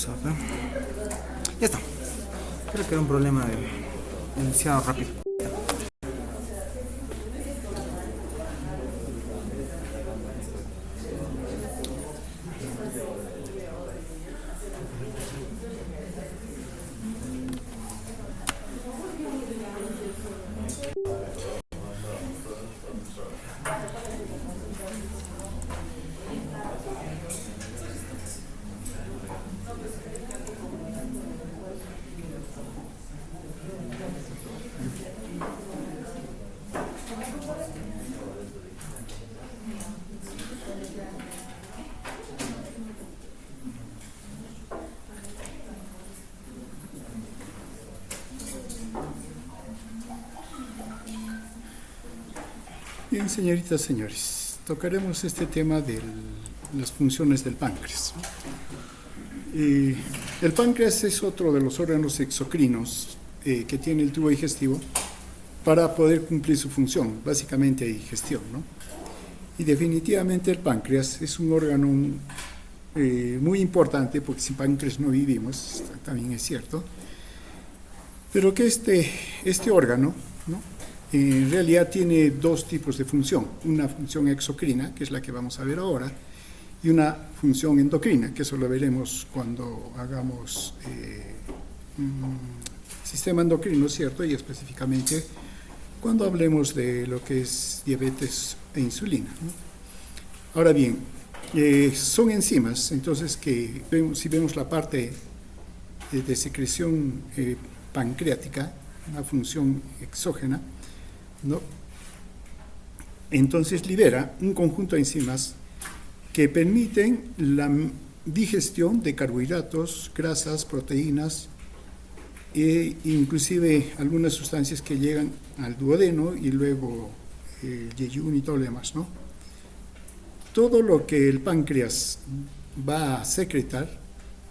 Vamos a ver. Ya está. Creo que era un problema de iniciado rápido. Bien, señoritas, señores, tocaremos este tema de las funciones del páncreas. El páncreas es otro de los órganos exocrinos que tiene el tubo digestivo para poder cumplir su función, básicamente digestión, ¿no? Y definitivamente el páncreas es un órgano muy importante, porque sin páncreas no vivimos, también es cierto, pero que este órgano, ¿no?, en realidad tiene dos tipos de función: una función exocrina, que es la que vamos a ver ahora, y una función endocrina, que eso lo veremos cuando hagamos sistema endocrino, ¿cierto? Y específicamente cuando hablemos de lo que es diabetes e insulina, ¿no? Ahora bien, son enzimas, entonces, si vemos la parte de secreción pancreática, una función exógena, ¿no?, entonces libera un conjunto de enzimas que permiten la digestión de carbohidratos, grasas, proteínas e inclusive algunas sustancias que llegan al duodeno y luego el yeyún y todo lo demás, ¿no? Todo lo que el páncreas va a secretar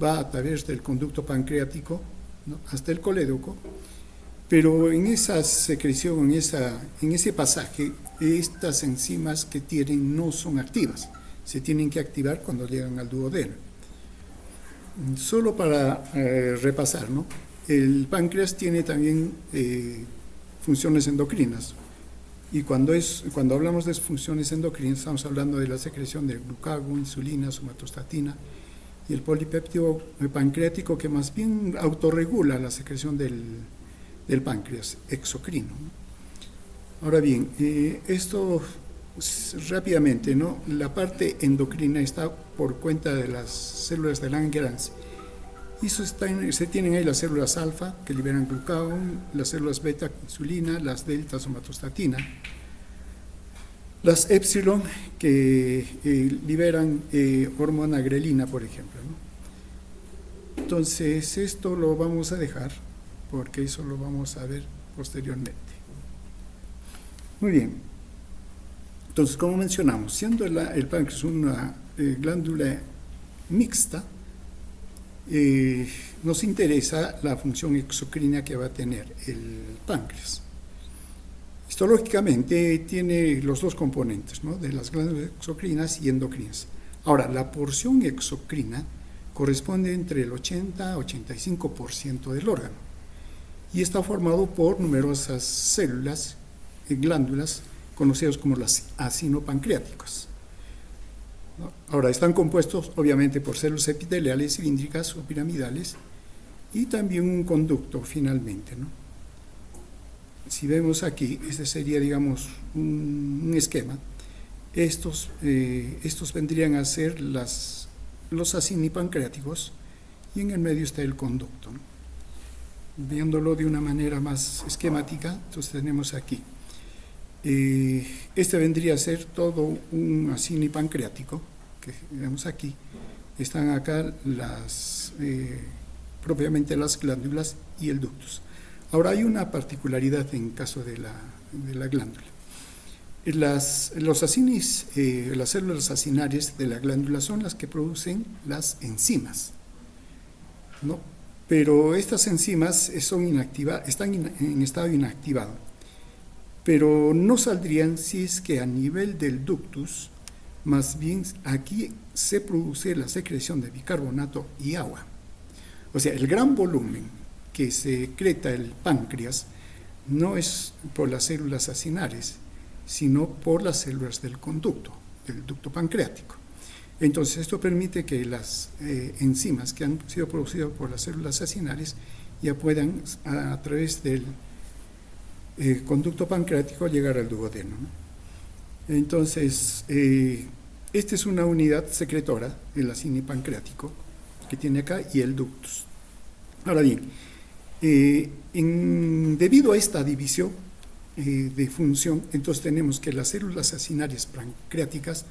va a través del conducto pancreático, ¿no?, hasta el colédoco. Pero en esa secreción, en ese pasaje, estas enzimas que tienen no son activas. Se tienen que activar cuando llegan al duodeno. Solo para repasar, ¿no?, el páncreas tiene también funciones endocrinas. Y cuando hablamos de funciones endocrinas, estamos hablando de la secreción de glucagon, insulina, somatostatina y el polipéptido pancreático, que más bien autorregula la secreción del páncreas exocrino. Ahora bien, esto rápidamente, ¿no?, la parte endocrina está por cuenta de las células de Langerhans. Y se tienen ahí las células alfa, que liberan glucagón, las células beta, insulina, las delta, somatostatina, las épsilon, que liberan hormona grelina, por ejemplo, ¿no? Entonces, esto lo vamos a dejar, porque eso lo vamos a ver posteriormente. Muy bien. Entonces, como mencionamos, siendo el páncreas una glándula mixta, nos interesa la función exocrina que va a tener el páncreas. Histológicamente tiene los dos componentes, ¿no?, de las glándulas exocrinas y endocrinas. Ahora, la porción exocrina corresponde entre el 80 a 85% del órgano y está formado por numerosas células, glándulas, conocidas como las acinopancreáticas. Ahora, están compuestos obviamente por células epiteliales, cilíndricas o piramidales, y también un conducto finalmente, ¿no? Si vemos aquí, este sería, digamos, un esquema. Estos vendrían a ser los acinipancreáticos, y en el medio está el conducto, ¿no? Viéndolo de una manera más esquemática, entonces tenemos aquí. Este vendría a ser todo un acinipancreático, que vemos aquí. Están acá propiamente las glándulas y el ductus. Ahora, hay una particularidad en caso de la glándula. Las células acinarias de la glándula son las que producen las enzimas, ¿no? Pero estas enzimas están en estado inactivado, pero no saldrían si es que a nivel del ductus, más bien aquí se produce la secreción de bicarbonato y agua. O sea, el gran volumen que secreta el páncreas no es por las células acinares, sino por las células del ducto pancreático. Entonces, esto permite que las enzimas que han sido producidas por las células acinares ya puedan, a través del conducto pancreático, llegar al duodeno, ¿no? Entonces, esta es una unidad secretora, el acini pancreático, que tiene acá, y el ductus. Ahora bien, debido a esta división de función, entonces tenemos que las células acinarias pancreáticas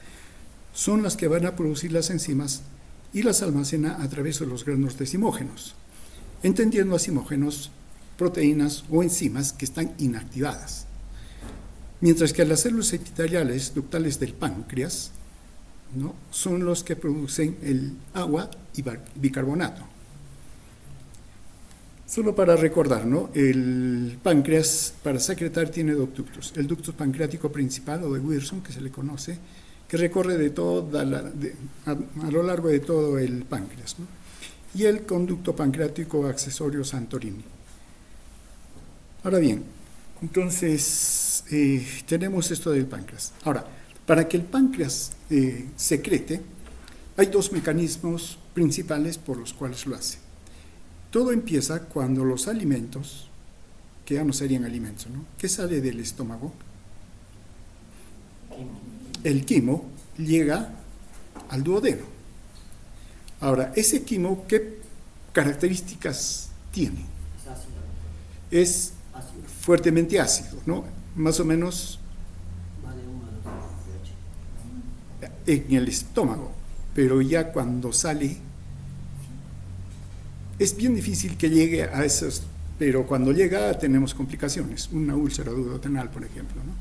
son las que van a producir las enzimas y las almacena a través de los granos decimógenos, entendiendo acimógenos, proteínas o enzimas que están inactivadas. Mientras que las células epiteliales ductales del páncreas, ¿no?, son los que producen el agua y bicarbonato. Solo para recordar, ¿no?, el páncreas para secretar tiene dos ductos. El ducto pancreático principal, o de Wilson, que se le conoce, que recorre a lo largo de todo el páncreas, ¿no?, y el conducto pancreático accesorio Santorini. Ahora bien, entonces tenemos esto del páncreas. Ahora, para que el páncreas secrete, hay dos mecanismos principales por los cuales lo hace. Todo empieza cuando los alimentos, que ya no serían alimentos, ¿no?, ¿qué sale del estómago? El quimo llega al duodeno. Ahora, ese quimo, ¿qué características tiene? Es fuertemente ácido, ¿no? Más o menos en el estómago, pero ya cuando sale, es bien difícil que llegue a esos, pero cuando llega tenemos complicaciones, una úlcera duodenal, por ejemplo, ¿no?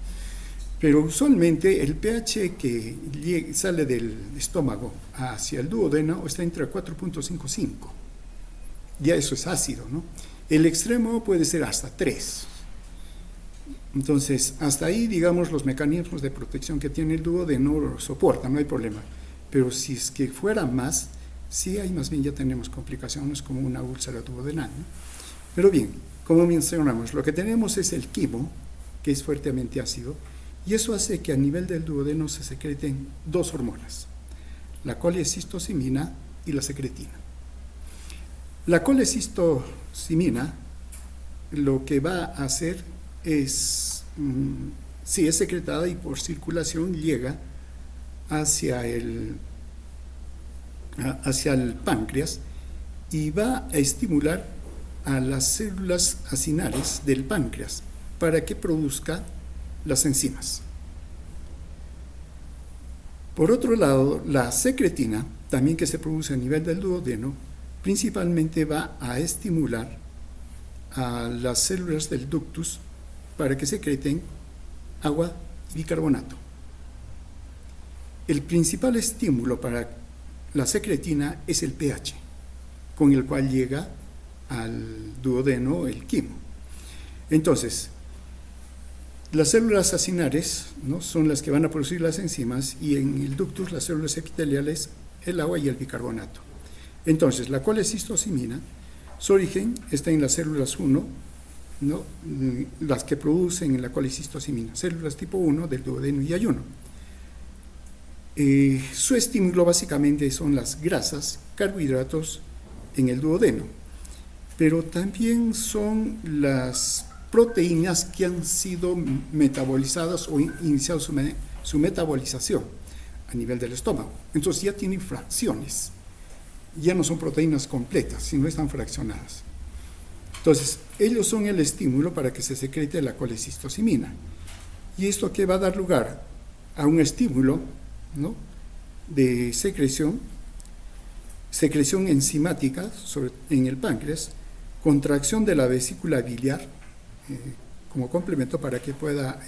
Pero usualmente el pH que sale del estómago hacia el duodeno está entre 4.55. Ya eso es ácido, ¿no? El extremo puede ser hasta 3. Entonces, hasta ahí, digamos, los mecanismos de protección que tiene el duodeno lo soportan, no hay problema. Pero si es que fuera más, sí, ahí más bien ya tenemos complicaciones como una úlcera duodenal, ¿no? Pero bien, como mencionamos, lo que tenemos es el quimo, que es fuertemente ácido, y eso hace que a nivel del duodeno se secreten dos hormonas, la colecistocimina y la secretina. La colecistocimina lo que va a hacer es, si es secretada y por circulación llega hacia el páncreas y va a estimular a las células acinares del páncreas para que produzca las enzimas. Por otro lado, la secretina, también que se produce a nivel del duodeno, principalmente va a estimular a las células del ductus para que secreten agua y bicarbonato. El principal estímulo para la secretina es el pH, con el cual llega al duodeno el quimo. Entonces, las células acinares, ¿no?, son las que van a producir las enzimas, y en el ductus las células epiteliales el agua y el bicarbonato. Entonces, la colecistocimina, su origen está en las células 1, ¿no?, las que producen la colecistocimina, células tipo 1 del duodeno y ayuno. Su estímulo básicamente son las grasas, carbohidratos en el duodeno, pero también son las proteínas que han sido metabolizadas o iniciado su metabolización a nivel del estómago. Entonces ya tienen fracciones, ya no son proteínas completas, sino están fraccionadas. Entonces, ellos son el estímulo para que se secrete la colecistocimina. ¿Y esto qué va a dar lugar? A un estímulo, ¿no?, de secreción enzimática en el páncreas, contracción de la vesícula biliar, como complemento para que pueda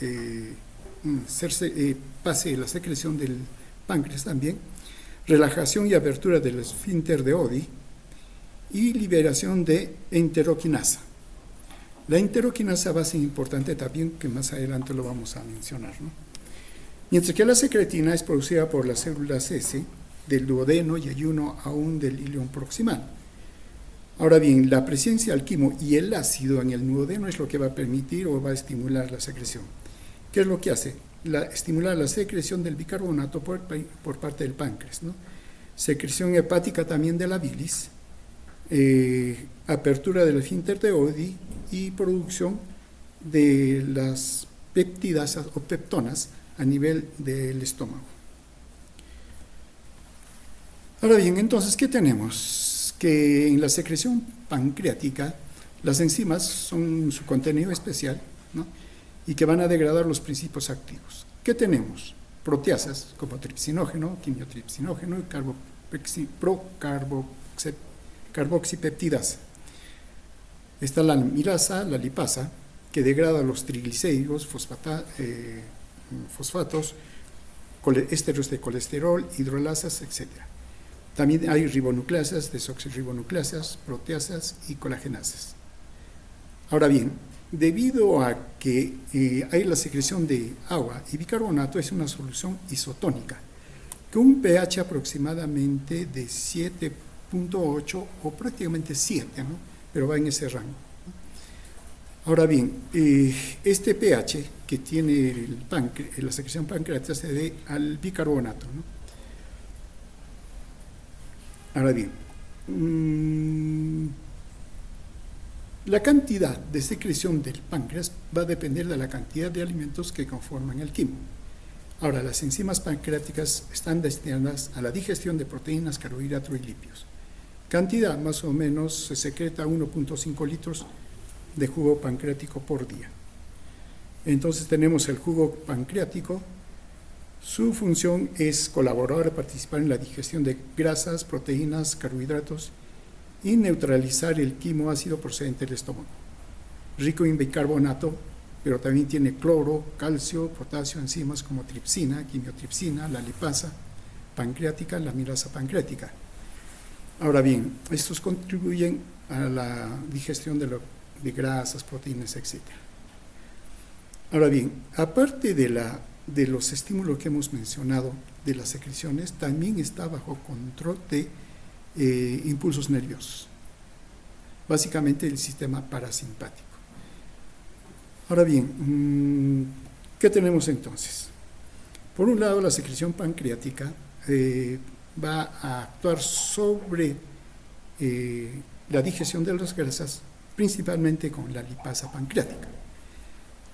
pase la secreción del páncreas también, relajación y apertura del esfínter de Oddi y liberación de enteroquinasa. La enteroquinasa va a ser importante también, que más adelante lo vamos a mencionar, ¿no? Mientras que la secretina es producida por las células S del duodeno y ayuno aún del ilion proximal. Ahora bien, la presencia del quimo y el ácido en el duodeno es lo que va a permitir o va a estimular la secreción. ¿Qué es lo que hace? Estimular la secreción del bicarbonato por parte del páncreas, ¿no? Secreción hepática también de la bilis, apertura del esfínter de Oddi y producción de las peptidasas o peptonas a nivel del estómago. Ahora bien, entonces, ¿qué tenemos? Que en la secreción pancreática las enzimas son su contenido especial, ¿no? Y que van a degradar los principios activos. ¿Qué tenemos? Proteasas como tripsinógeno, quimiotripsinógeno y carboxipeptidasa. Está la amilasa, la lipasa, que degrada los triglicéridos, fosfatos, ésteros de colesterol, hidrolasas, etc. También hay ribonucleasas, desoxirribonucleasas, proteasas y colagenasas. Ahora bien, debido a que hay la secreción de agua y bicarbonato, es una solución isotónica, con un pH aproximadamente de 7.8 o prácticamente 7, ¿no? Pero va en ese rango. Ahora bien, este pH que tiene la secreción pancreática se debe al bicarbonato, ¿no? Ahora bien, la cantidad de secreción del páncreas va a depender de la cantidad de alimentos que conforman el quimo. Ahora, las enzimas pancreáticas están destinadas a la digestión de proteínas, carbohidratos y lípidos. Cantidad, más o menos, se secreta 1.5 litros de jugo pancreático por día. Entonces tenemos el jugo pancreático. Su función es colaborar, participar en la digestión de grasas, proteínas, carbohidratos y neutralizar el quimo ácido procedente del estómago. Rico en bicarbonato, pero también tiene cloro, calcio, potasio, enzimas como tripsina, quimiotripsina, la lipasa pancreática, la amilasa pancreática. Ahora bien, estos contribuyen a la digestión de grasas, proteínas, etc. Ahora bien, aparte de los estímulos que hemos mencionado de las secreciones, también está bajo control de impulsos nerviosos, básicamente el sistema parasimpático. Ahora bien, ¿qué tenemos entonces? Por un lado, la secreción pancreática va a actuar sobre la digestión de las grasas, principalmente con la lipasa pancreática.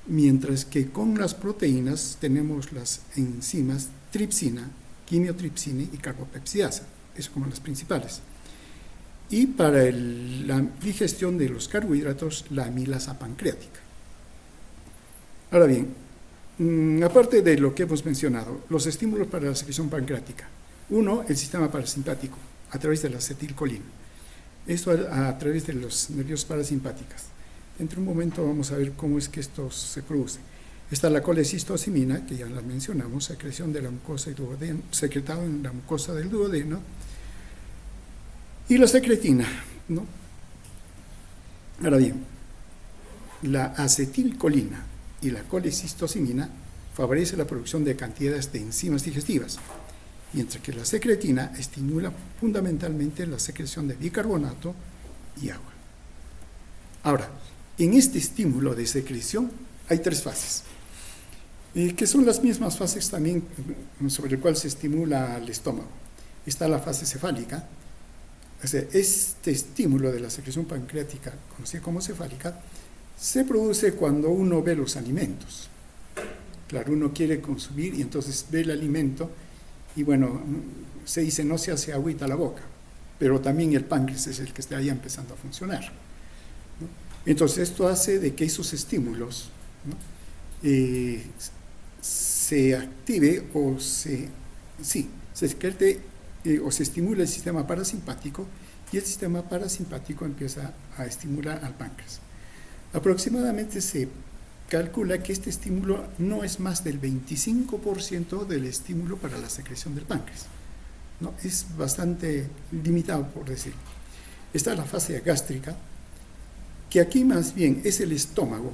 Mientras que con las proteínas tenemos las enzimas tripsina, quimiotripsina y carbopepsidasa, eso como las principales. Y para la digestión de los carbohidratos, la amilasa pancreática. Ahora bien, aparte de lo que hemos mencionado, los estímulos para la secreción pancreática. Uno, el sistema parasimpático, a través de la acetilcolina. Esto a través de los nervios parasimpáticos. Dentro de un momento vamos a ver cómo es que esto se produce. Está la colecistocimina, que ya la mencionamos, secreción de la mucosa y duodeno, secretado en la mucosa del duodeno, y la secretina, ¿no? Ahora bien, la acetilcolina y la colecistocimina favorecen la producción de cantidades de enzimas digestivas, mientras que la secretina estimula fundamentalmente la secreción de bicarbonato y agua. Ahora, en este estímulo de secreción hay tres fases, que son las mismas fases también sobre las cuales se estimula el estómago. Está la fase cefálica, o sea, este estímulo de la secreción pancreática, conocida como cefálica, se produce cuando uno ve los alimentos. Claro, uno quiere consumir y entonces ve el alimento y bueno, se dice no se hace agüita a la boca, pero también el páncreas es el que está ahí empezando a funcionar, ¿no? Entonces esto hace de que esos estímulos, ¿no? Se active o se secrete o se estimula el sistema parasimpático y el sistema parasimpático empieza a estimular al páncreas. Aproximadamente se calcula que este estímulo no es más del 25% del estímulo para la secreción del páncreas, ¿no? Es bastante limitado, por decirlo. Está la fase gástrica, que aquí más bien es el estómago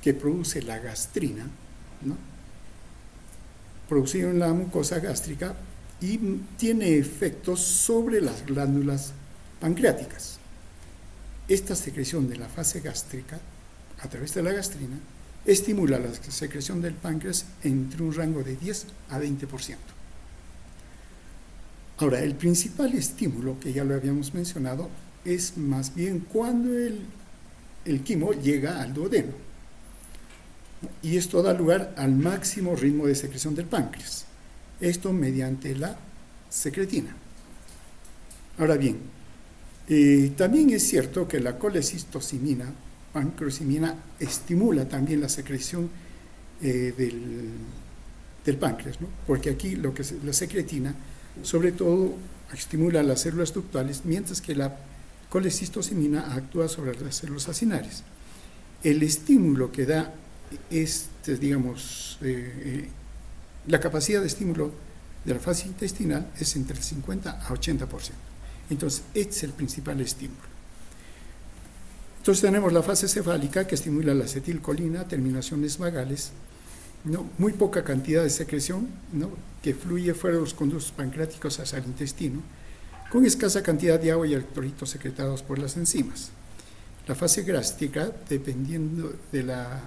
que produce la gastrina, ¿no? Producido en la mucosa gástrica y tiene efectos sobre las glándulas pancreáticas. esta secreción de la fase gástrica, a través de la gastrina, estimula la secreción del páncreas entre un rango de 10 a 20%. Ahora, el principal estímulo, que ya lo habíamos mencionado, es más bien cuando el quimo llega al duodeno. Y esto da lugar al máximo ritmo de secreción del páncreas. Esto mediante la secretina. Ahora bien, también es cierto que la colecistocimina, pancreosimina, estimula también la secreción del páncreas, ¿no? Porque aquí la secretina, sobre todo, estimula las células ductales, mientras que la colecistocimina actúa sobre las células acinares. El estímulo que da la capacidad de estímulo de la fase intestinal es entre el 50 a 80%. Entonces, este es el principal estímulo. Entonces tenemos la fase cefálica, que estimula la acetilcolina, terminaciones vagales, ¿no? Muy poca cantidad de secreción, ¿no? Que fluye fuera de los conductos pancreáticos hacia el intestino, con escasa cantidad de agua y electrolitos secretados por las enzimas. La fase gástrica, dependiendo de la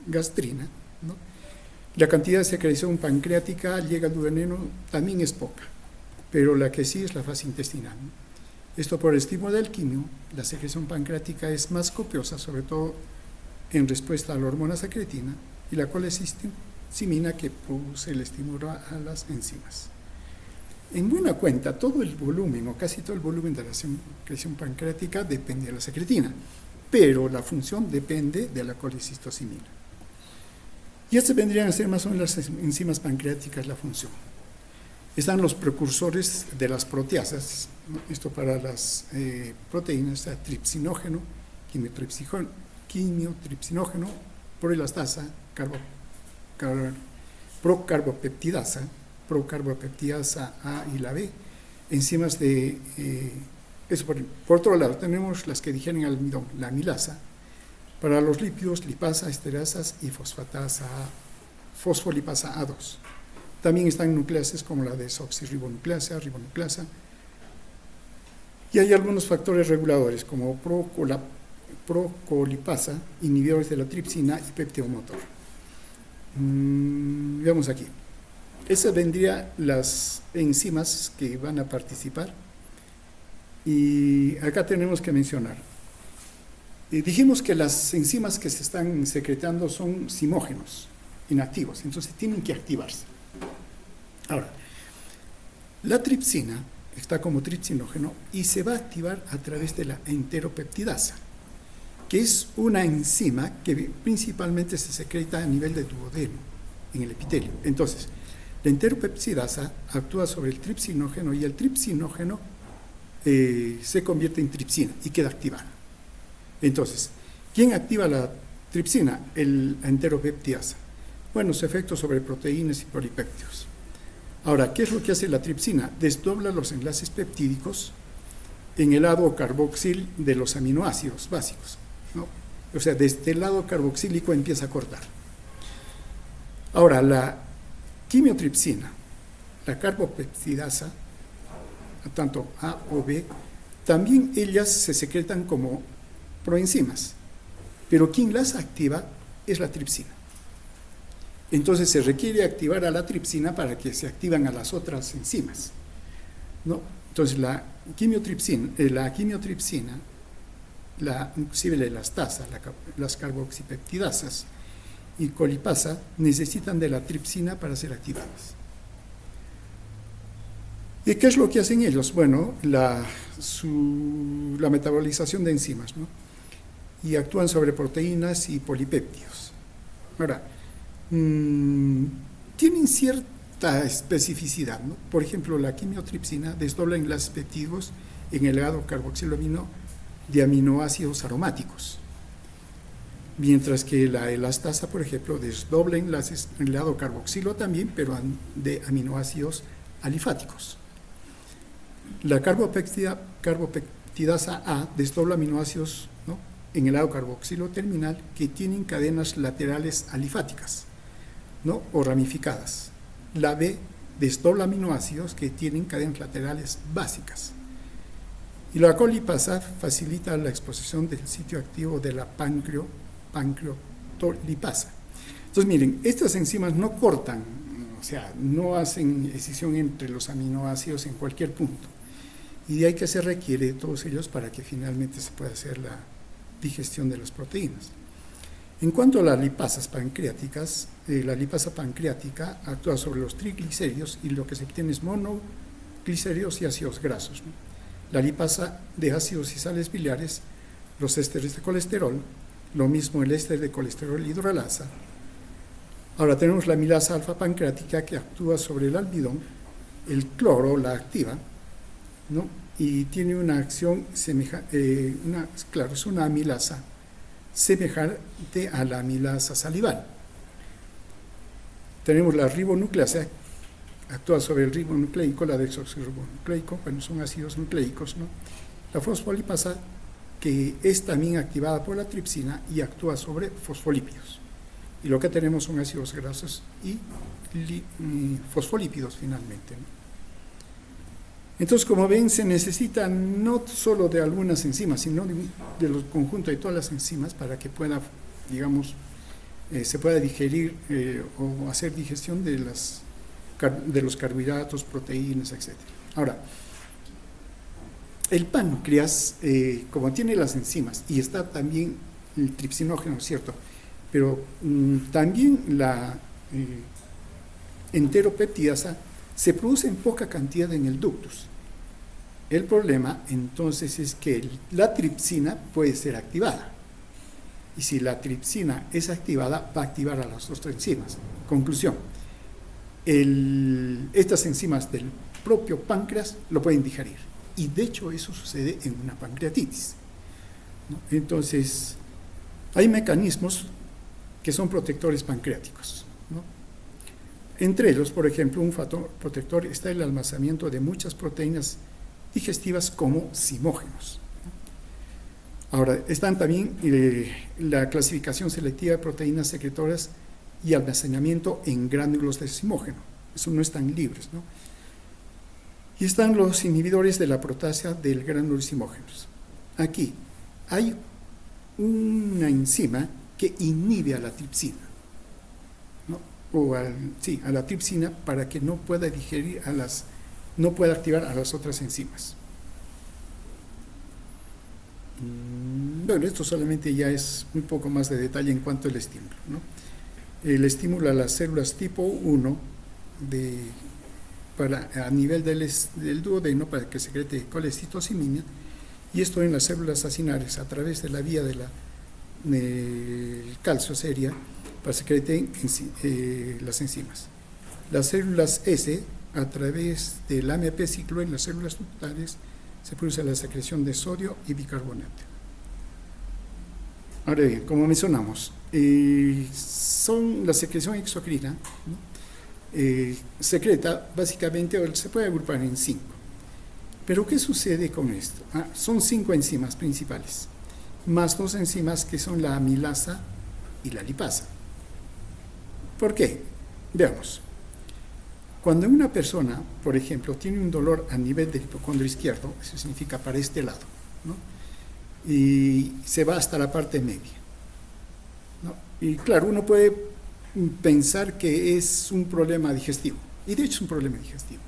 gastrina, ¿no? La cantidad de secreción pancreática al llegar al duodeno también es poca, pero la que sí es la fase intestinal, ¿no? Esto por el estímulo del quimio, la secreción pancreática es más copiosa, sobre todo en respuesta a la hormona secretina, y la colecistocimina, que produce el estímulo a las enzimas. En buena cuenta, todo el volumen, o casi todo el volumen de la secreción pancreática depende de la secretina, pero la función depende de la colecistocimina. Y estas vendrían a ser más o menos las enzimas pancreáticas, la función. Están los precursores de las proteasas, ¿no? Esto para las proteínas, está tripsinógeno, quimiotripsinógeno, proelastasa, procarbopeptidasa A y la B, enzimas de... por otro lado, tenemos las que digieren el almidón, la amilasa, para los lípidos, lipasa, esterasas y fosfolipasa A2. También están nucleases como la desoxirribonucleasa, ribonucleasa. Y hay algunos factores reguladores como procolipasa, inhibidores de la tripsina y peptidomotor. Veamos aquí. Esas vendrían las enzimas que van a participar. Y acá tenemos que mencionar. Dijimos que las enzimas que se están secretando son simógenos, inactivos, entonces tienen que activarse. Ahora, la tripsina está como tripsinógeno y se va a activar a través de la enteropeptidasa, que es una enzima que principalmente se secreta a nivel de duodeno, en el epitelio. Entonces, la enteropeptidasa actúa sobre el tripsinógeno y el tripsinógeno se convierte en tripsina y queda activada. Entonces, ¿quién activa la tripsina? La enteropeptidasa. Bueno, su efecto sobre proteínas y polipéptidos. Ahora, ¿qué es lo que hace la tripsina? Desdobla los enlaces peptídicos en el lado carboxil de los aminoácidos básicos, ¿no? O sea, desde el lado carboxílico empieza a cortar. Ahora, la quimiotripsina, la carbopeptidasa, tanto A o B, también ellas se secretan como proenzimas, pero quien las activa es la tripsina. Entonces se requiere activar a la tripsina para que se activen a las otras enzimas, ¿no? Entonces la quimiotripsina, inclusive la elastasa, las carboxipeptidasas y colipasa necesitan de la tripsina para ser activadas. ¿Y qué es lo que hacen ellos? Bueno, la metabolización de enzimas, ¿no? Y actúan sobre proteínas y polipéptidos. Ahora, tienen cierta especificidad, ¿no? Por ejemplo, la quimiotripsina desdobla enlaces peptídicos en el lado carboxilamino de aminoácidos aromáticos, mientras que la elastasa, por ejemplo, desdobla enlaces en el lado carboxilo también, pero de aminoácidos alifáticos. La carbopeptidasa A desdobla aminoácidos, ¿no?, en el lado carboxilo terminal que tienen cadenas laterales alifáticas, ¿no?, o ramificadas. La B desdobla aminoácidos que tienen cadenas laterales básicas. Y la colipasa facilita la exposición del sitio activo de la pancreatolipasa. Entonces, miren, estas enzimas no cortan, o sea, no hacen escisión entre los aminoácidos en cualquier punto. Y de ahí que se requiere de todos ellos para que finalmente se pueda hacer la digestión de las proteínas. En cuanto a las lipasas pancreáticas, la lipasa pancreática actúa sobre los triglicéridos y lo que se obtiene es monoglicéridos y ácidos grasos, ¿no? La lipasa de ácidos y sales biliares, los ésteres de colesterol, lo mismo el éster de colesterol hidrolasa. Ahora tenemos la amilasa alfa pancreática que actúa sobre el almidón, el cloro la activa, ¿no? Y tiene una acción semejante, claro, es una amilasa semejante a la amilasa salival. Tenemos la ribonucleasa, actúa sobre el ribonucleico, la desoxirribonucleico, bueno, son ácidos nucleicos, ¿no? La fosfolipasa, que es también activada por la tripsina y actúa sobre fosfolípidos. Y lo que tenemos son ácidos grasos y fosfolípidos finalmente, ¿no? Entonces, como ven, se necesita no solo de algunas enzimas, sino de los conjuntos de todas las enzimas para que pueda, digamos, se pueda digerir o hacer digestión de los carbohidratos, proteínas, etc. Ahora, el páncreas, como tiene las enzimas y está también el tripsinógeno, ¿cierto? Pero también la enteropeptidasa se produce en poca cantidad en el ductus. El problema entonces es que la tripsina puede ser activada. Y si la tripsina es activada, va a activar a las otras enzimas. Conclusión, estas enzimas del propio páncreas lo pueden digerir. Y de hecho eso sucede en una pancreatitis, ¿no? Entonces, hay mecanismos que son protectores pancreáticos, ¿no? Entre ellos, por ejemplo, un factor protector está el almacenamiento de muchas proteínas digestivas como zimógenos. Ahora, están también la clasificación selectiva de proteínas secretoras y almacenamiento en gránulos de zimógeno. Eso no están libres, ¿no? Y están los inhibidores de la proteasa del gránulo de zimógenos. Aquí hay una enzima que inhibe a la tripsina, ¿no? A la tripsina para que no pueda digerir no pueda activar a las otras enzimas. Bueno, esto solamente ya es un poco más de detalle en cuanto al estímulo, ¿no? El estímulo a las células tipo 1 a nivel del duodeno para que secrete colecitocinina, y esto en las células acinares a través de la vía del calcio seria para secretar las enzimas. Las células S, a través del AMP ciclo en las células ductales, se produce la secreción de sodio y bicarbonato. Ahora bien, como mencionamos, son la secreción exocrina, ¿no? Secreta básicamente, se puede agrupar en 5. Pero ¿qué sucede con esto? Son 5 enzimas principales, más 2 enzimas que son la amilasa y la lipasa. ¿Por qué? Veamos. Cuando una persona, por ejemplo, tiene un dolor a nivel del hipocondrio izquierdo, eso significa para este lado, ¿no? Y se va hasta la parte media, ¿no? Y claro, uno puede pensar que es un problema digestivo, y de hecho es un problema digestivo,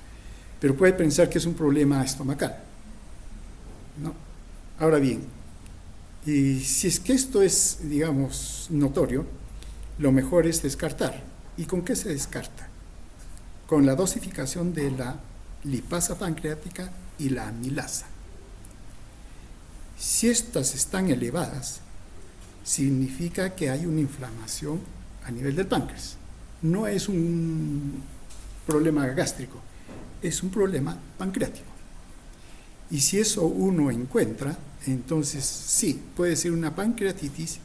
pero puede pensar que es un problema estomacal, ¿no? Ahora bien, y si es que esto es, digamos, notorio, lo mejor es descartar. ¿Y con qué se descarta? Con la dosificación de la lipasa pancreática y la amilasa. Si estas están elevadas, significa que hay una inflamación a nivel del páncreas. No es un problema gástrico, es un problema pancreático. Y si eso uno encuentra, entonces sí, puede ser una pancreatitis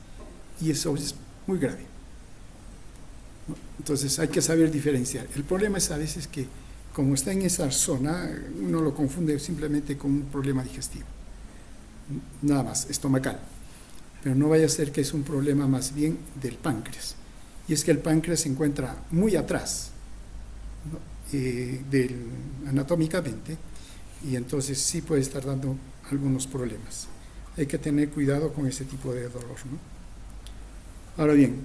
y eso es muy grave. Entonces hay que saber diferenciar. El problema es a veces que como está en esa zona, uno lo confunde simplemente con un problema digestivo, nada más, estomacal. Pero no vaya a ser que es un problema más bien del páncreas. Y es que el páncreas se encuentra muy atrás, ¿no? Anatómicamente, y entonces sí puede estar dando algunos problemas. Hay que tener cuidado con ese tipo de dolor, ¿no? Ahora bien,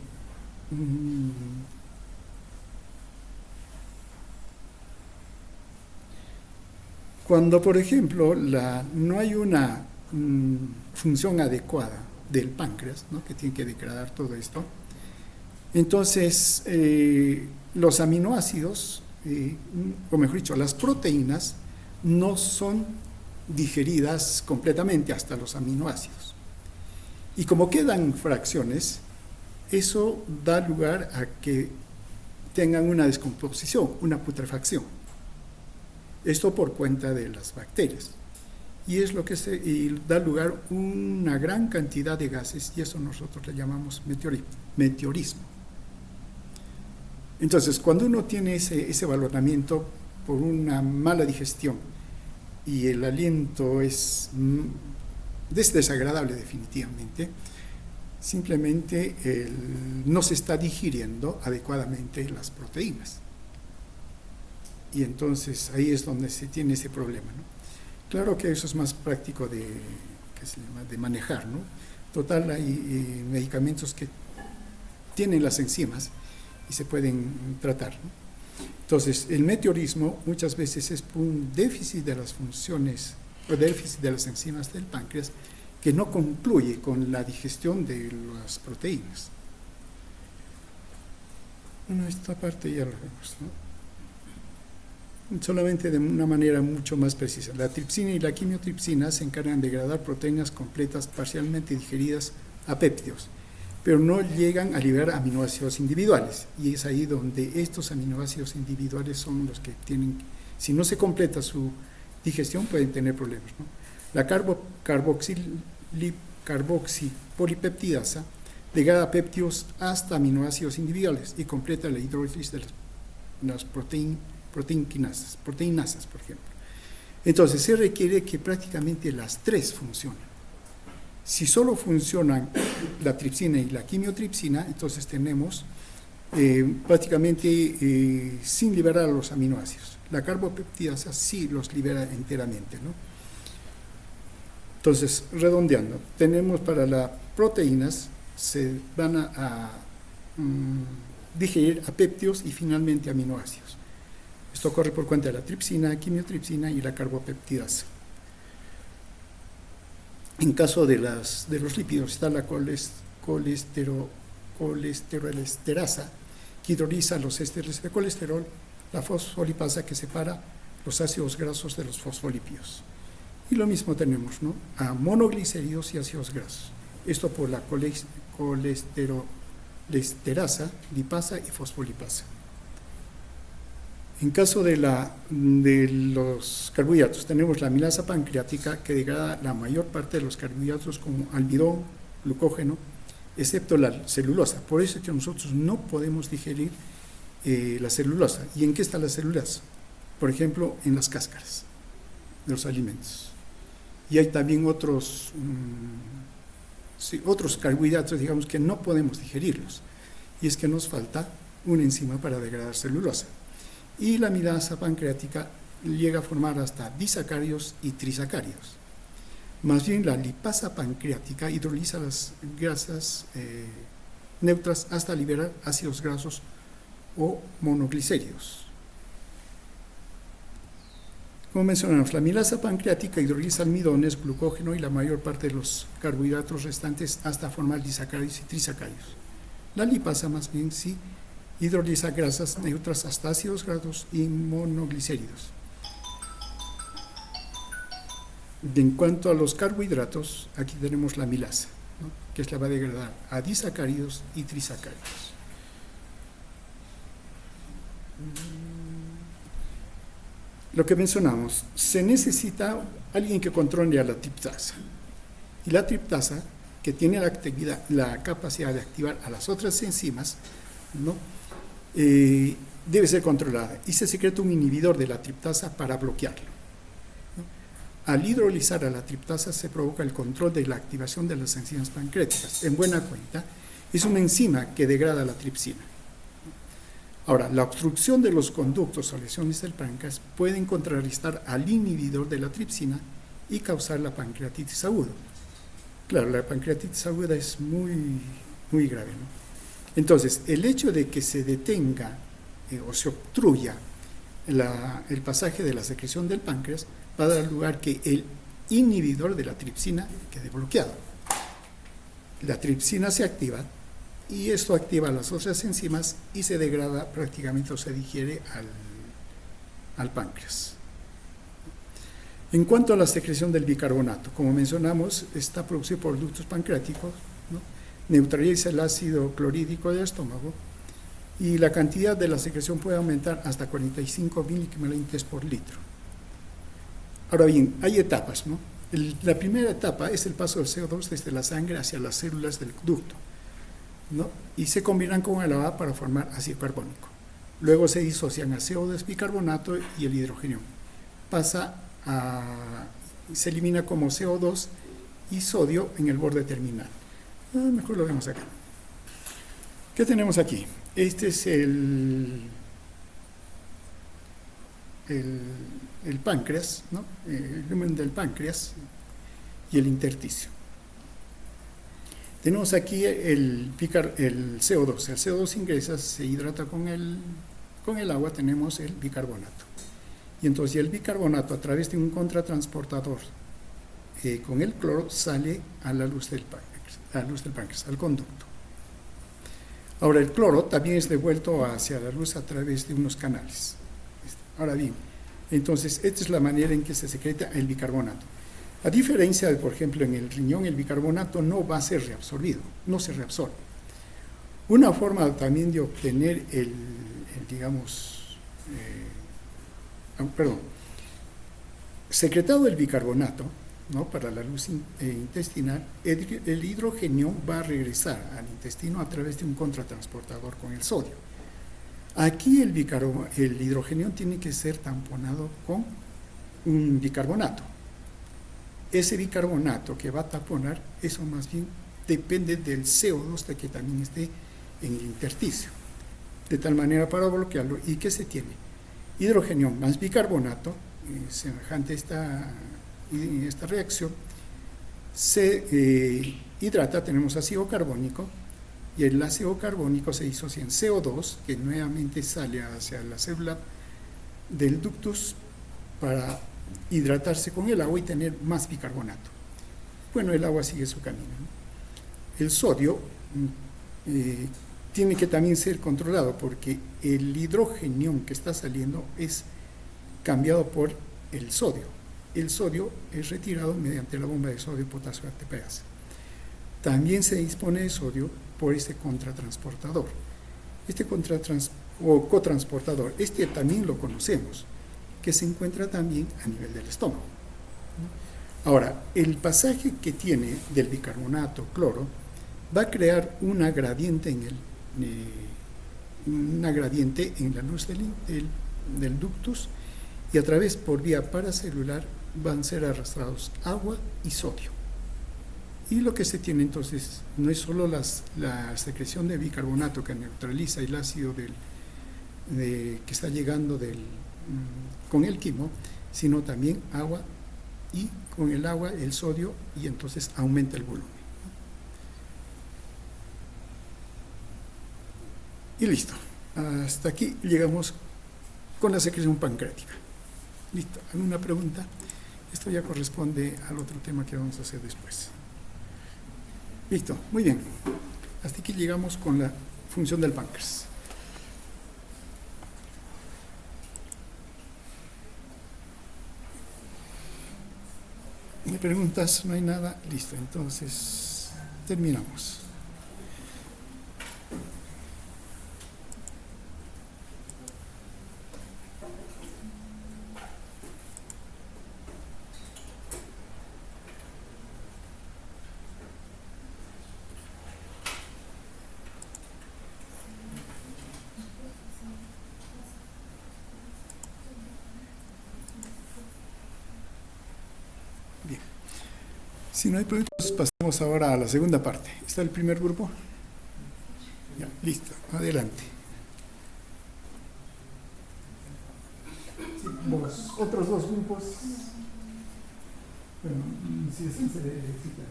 cuando, por ejemplo, no hay una función adecuada del páncreas, ¿no?, que tiene que degradar todo esto, entonces los aminoácidos, o mejor dicho, las proteínas, no son digeridas completamente hasta los aminoácidos. Y como quedan fracciones, eso da lugar a que tengan una descomposición, una putrefacción. Esto por cuenta de las bacterias. Y es lo que da lugar a una gran cantidad de gases, y eso nosotros le llamamos meteorismo. Entonces, cuando uno tiene ese valoramiento por una mala digestión y el aliento es desagradable definitivamente, simplemente no se está digiriendo adecuadamente las proteínas. Y entonces ahí es donde se tiene ese problema, ¿no? Claro que eso es más práctico de manejar, ¿no? Total, hay medicamentos que tienen las enzimas y se pueden tratar, ¿no? Entonces, el meteorismo muchas veces es un déficit de las funciones o déficit de las enzimas del páncreas que no concluye con la digestión de las proteínas. Bueno, esta parte ya la vemos, ¿no? Solamente de una manera mucho más precisa. La tripsina y la quimiotripsina se encargan de degradar proteínas completas parcialmente digeridas a péptidos, pero no llegan a liberar aminoácidos individuales, y es ahí donde estos aminoácidos individuales son los que tienen, si no se completa su digestión, pueden tener problemas, ¿no? La carboxipolipeptidasa degrada péptidos hasta aminoácidos individuales y completa la hidrólisis de las proteinasas, por ejemplo. Entonces, se requiere que prácticamente las tres funcionen. Si solo funcionan la tripsina y la quimiotripsina, entonces tenemos prácticamente sin liberar los aminoácidos. La carbopeptidasa sí los libera enteramente, ¿no? Entonces, redondeando, tenemos para las proteínas, se van a digerir a péptidos y finalmente aminoácidos. Esto ocurre por cuenta de la tripsina, quimiotripsina y la carbopeptidasa. En caso de los lípidos está la colesterolesterasa, que hidroliza los ésteres de colesterol, la fosfolipasa, que separa los ácidos grasos de los fosfolípidos. Y lo mismo tenemos, ¿no?, a monoglicéridos y ácidos grasos. Esto por la colesterolesterasa, lipasa y fosfolipasa. En caso de los carbohidratos, tenemos la amilasa pancreática, que degrada la mayor parte de los carbohidratos como almidón, glucógeno, excepto la celulosa. Por eso es que nosotros no podemos digerir la celulosa. ¿Y en qué está la celulosa? Por ejemplo, en las cáscaras de los alimentos. Y hay también otros carbohidratos, digamos, que no podemos digerirlos. Y es que nos falta una enzima para degradar celulosa. Y la amilasa pancreática llega a formar hasta disacáridos y trisacáridos. Más bien, la lipasa pancreática hidroliza las grasas neutras hasta liberar ácidos grasos o monoglicéridos. Como mencionamos, la amilasa pancreática hidroliza almidones, glucógeno y la mayor parte de los carbohidratos restantes hasta formar disacáridos y trisacáridos. La lipasa, más bien, sí hidroliza grasas neutras hasta ácidos grasos y monoglicéridos. En cuanto a los carbohidratos, aquí tenemos la amilasa, ¿no?, que es la va a degradar a disacáridos y trisacáridos. Lo que mencionamos, se necesita alguien que controle a la triptasa. Y la triptasa, que tiene la capacidad de activar a las otras enzimas, ¿no?, debe ser controlada, y se secreta un inhibidor de la triptasa para bloquearlo, ¿no? Al hidrolizar a la triptasa se provoca el control de la activación de las enzimas pancreáticas. En buena cuenta, es una enzima que degrada la tripsina. Ahora, la obstrucción de los conductos o lesiones del páncreas pueden contrarrestar al inhibidor de la tripsina y causar la pancreatitis aguda. Claro, la pancreatitis aguda es muy, muy grave, ¿no? Entonces, el hecho de que se detenga o se obstruya el pasaje de la secreción del páncreas va a dar lugar a que el inhibidor de la tripsina quede bloqueado. La tripsina se activa y esto activa las otras enzimas y se degrada prácticamente o se digiere al páncreas. En cuanto a la secreción del bicarbonato, como mencionamos, está producido por ductos pancreáticos, ¿no? Neutraliza el ácido clorhídrico del estómago y la cantidad de la secreción puede aumentar hasta 45 miliequivalentes por litro. Ahora bien, hay etapas, ¿no? La primera etapa es el paso del CO2 desde la sangre hacia las células del ducto, ¿no? Y se combinan con el agua para formar ácido carbónico. Luego se disocian a CO2, bicarbonato y el hidrógeno. Se elimina como CO2 y sodio en el borde terminal. Mejor lo vemos acá. ¿Qué tenemos aquí? Este es el páncreas, ¿no? El lumen del páncreas y el intersticio. Tenemos aquí el CO2. El CO2 ingresa, se hidrata con el agua, tenemos el bicarbonato. Y entonces el bicarbonato a través de un contratransportador con el cloro sale a la luz del páncreas, al conducto. Ahora el cloro también es devuelto hacia la luz a través de unos canales. Ahora bien, entonces esta es la manera en que se secreta el bicarbonato. A diferencia de, por ejemplo, en el riñón, el bicarbonato no va a ser reabsorbido, no se reabsorbe. Una forma también de obtener secretado el bicarbonato, ¿no? Para la luz intestinal, el hidrógeno va a regresar al intestino a través de un contratransportador con el sodio. Aquí el hidrógeno tiene que ser tamponado con un bicarbonato. Ese bicarbonato que va a taponar, eso más bien depende del CO2 de que también esté en el intersticio, de tal manera para bloquearlo. ¿Y qué se tiene? Hidrógeno más bicarbonato, semejante a esta reacción, se hidrata, tenemos ácido carbónico, y el ácido carbónico se disocia en CO2, que nuevamente sale hacia la célula del ductus para hidratarse con el agua y tener más bicarbonato. Bueno, el agua sigue su camino, ¿no? El sodio tiene que también ser controlado porque el hidrógeno que está saliendo es cambiado por el sodio. El sodio es retirado mediante la bomba de sodio potasio ATPase. También se dispone de sodio por este contratransportador. Cotransportador, también lo conocemos, que se encuentra también a nivel del estómago, ¿no? Ahora, el pasaje que tiene del bicarbonato cloro va a crear una gradiente en la luz del ductus, y a través por vía paracelular van a ser arrastrados agua y sodio. Y lo que se tiene entonces no es solo la secreción de bicarbonato que neutraliza el ácido que está llegando con el quimo, sino también agua, y con el agua el sodio, y entonces aumenta el volumen. Y listo. Hasta aquí llegamos con la secreción pancreática. Listo. ¿Alguna pregunta? Esto ya corresponde al otro tema que vamos a hacer después. Listo. Muy bien. Hasta aquí llegamos con la función del páncreas. ¿Me preguntas? No hay nada. Listo. Entonces, terminamos. Bien. Si no hay preguntas, pasamos ahora a la segunda parte. ¿Está el primer grupo? Ya, listo. Adelante. Los otros dos grupos, bueno, si es que se citan,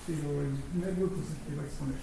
pero el primer grupo es el que va a exponer.